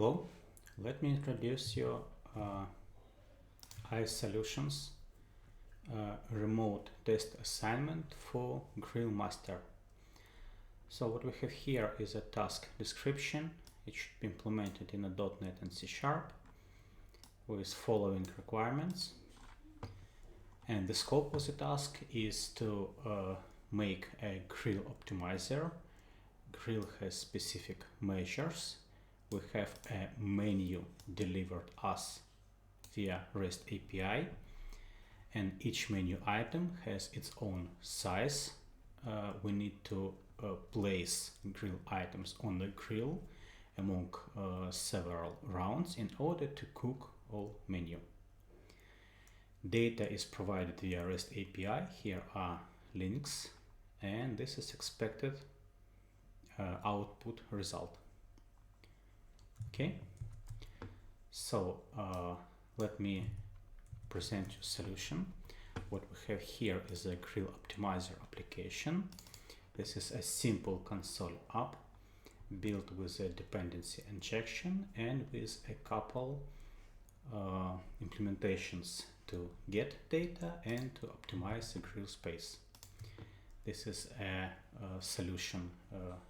Hello, let me introduce you ISolutions remote test assignment for GrillMaster. So what we have here is a task description. It should be implemented in a .NET and C# with following requirements. And the scope of the task is to make a GrillOptimizer. Grill has specific measures. We have a menu delivered us via REST API, and each menu item has its own size. We need to place grill items on the grill among several rounds in order to cook all menu. Data is provided via REST API. Here are links, and this is expected output result. Okay, so let me present you solution. What we have here is a GrillOptimizer application. This is a simple console app built with a dependency injection and with a couple implementations to get data and to optimize the grill space. This is a solution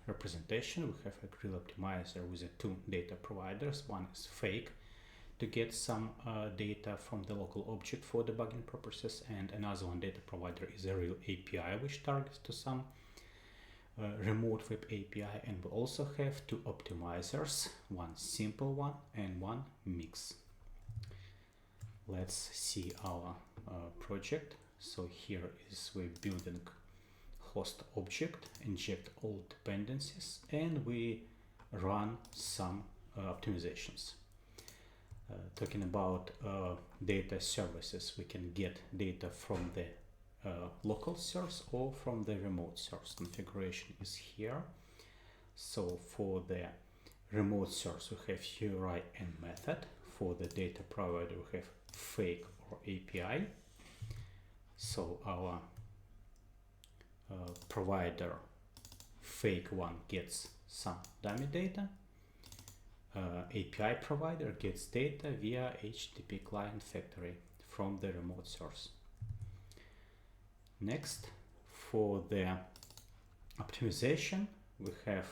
representation. We have a GrillOptimizer with two data providers. One is fake to get some data from the local object for debugging purposes, and another one data provider is a real API which targets to some remote web API. And we also have two optimizers, one simple one and one mix. Let's see our project. So here is we're building host object, inject all dependencies, and we run some optimizations. Talking about data services, we can get data from the local source or from the remote source. Configuration is here. So for the remote source, we have URI and method. For the data provider, we have fake or API. So our provider fake one gets some dummy data. API provider gets data via HTTP client factory from the remote source. Next, for the optimization, we have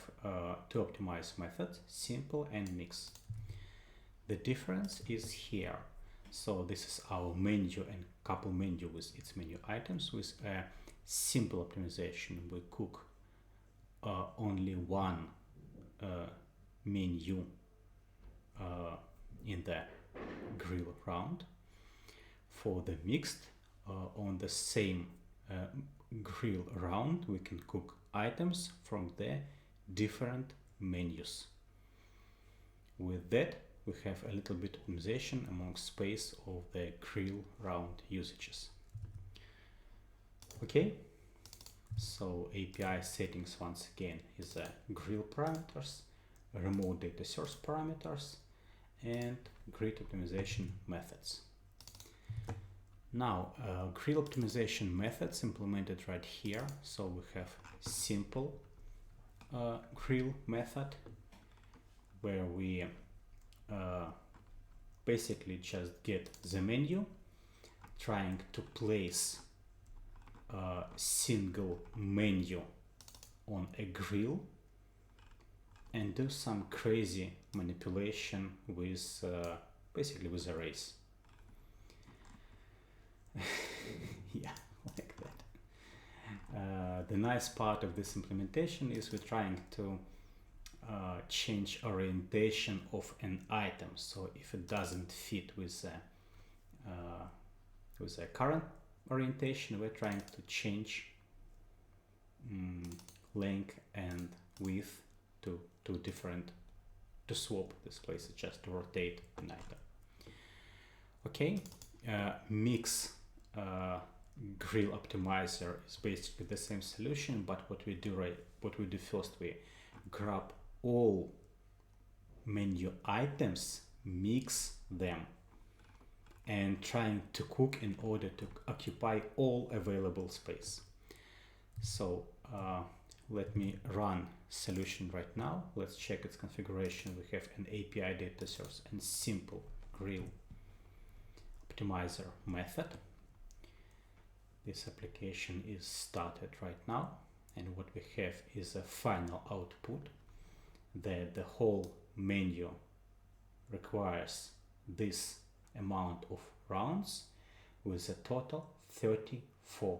two optimize methods, simple and mix. The difference is here. So this is our menu and couple menu with its menu items. With a simple optimization, we cook only one menu in the grill round. For the mixed, on the same grill round, we can cook items from the different menus. With that, we have a little bit optimization among space of the grill round usages. Okay, so API settings once again is a grill parameters, remote data source parameters, and grid optimization methods. Now, grill optimization methods implemented right here. So we have simple grill method where we basically just get the menu, trying to place a single menu on a grill and do some crazy manipulation with basically with arrays. Yeah, like that. The nice part of this implementation is we're trying to change orientation of an item. So if it doesn't fit with a current orientation, we're trying to change length and width to different, to swap this place, just to rotate an item. Okay, mix GrillOptimizer is basically the same solution, but what we do first, we grab all menu items, mix them, and trying to cook in order to occupy all available space. So let me run solution right now. Let's check its configuration. We have an API data source and simple GrillOptimizer method. This application is started right now, and what we have is a final output that the whole menu requires this amount of rounds with a total 34.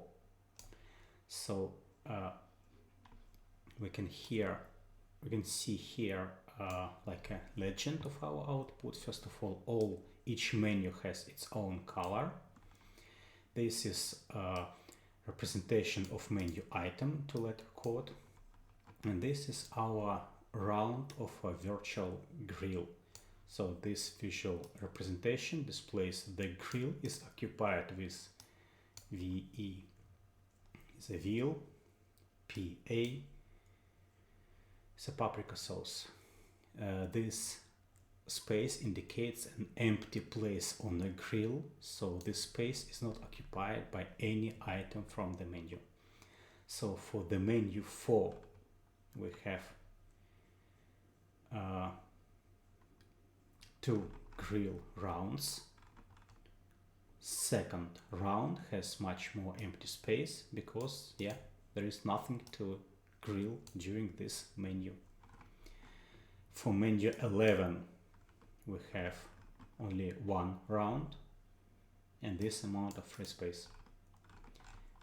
So we can see here like a legend of our output. First of all, each menu has its own color. This is a representation of menu item to letter code, and this is our round of a virtual grill. So this visual representation displays the grill is occupied with VE is a veal, PA is a paprika sauce. This space indicates an empty place on the grill, so this space is not occupied by any item from the menu. So for the menu 4, we have 2 grill rounds. Second round has much more empty space because there is nothing to grill during this menu. For menu 11, we have only 1 round and this amount of free space.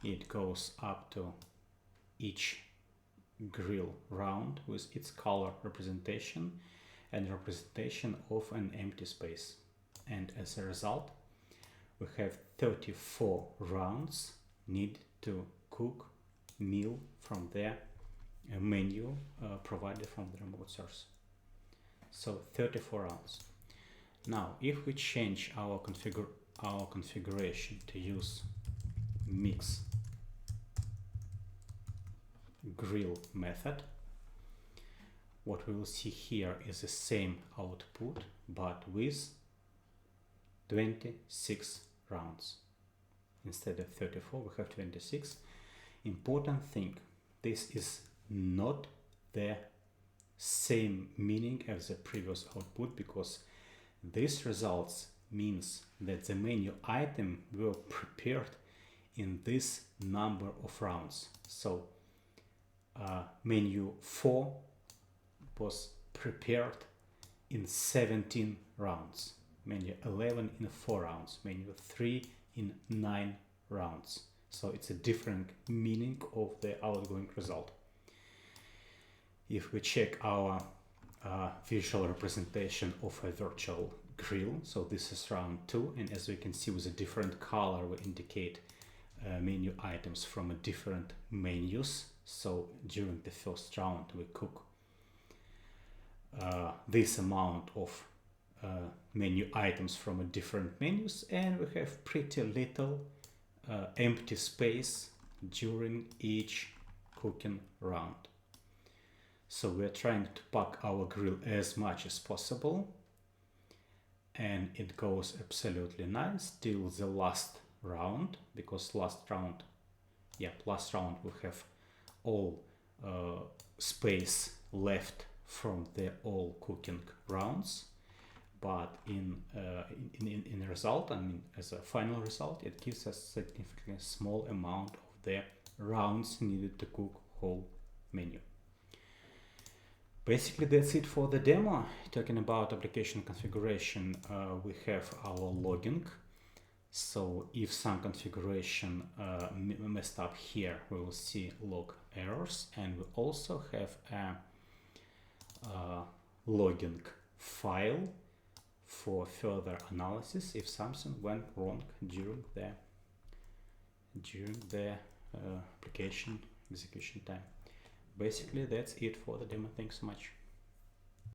It goes up to each grill round with its color representation and representation of an empty space. And as a result, we have 34 rounds need to cook meal from the menu provided from the remote source. So 34 rounds. Now, if we change our configuration to use mix grill method, what we will see here is the same output but with 26 rounds. Instead of 34, we have 26. Important thing, this is not the same meaning as the previous output, because this results means that the menu item were prepared in this number of rounds. So menu 4 was prepared in 17 rounds, menu 11 in 4 rounds, menu 3 in 9 rounds. So it's a different meaning of the outgoing result. If we check our visual representation of a virtual grill, so this is round 2, and as we can see with a different color we indicate menu items from a different menus. So during the first round we cook this amount of menu items from a different menus, and we have pretty little empty space during each cooking round. So we're trying to pack our grill as much as possible, and it goes absolutely nice till the last round, because last round we have all space left from the all cooking rounds. But in result, I mean, as a final result, it gives us significantly small amount of the rounds needed to cook whole menu. Basically, that's it for the demo. Talking about application configuration, we have our logging. So if some configuration messed up here, we will see log errors, and we also have a logging file for further analysis if something went wrong during the application execution time. Basically, that's it for the demo. Thanks so much.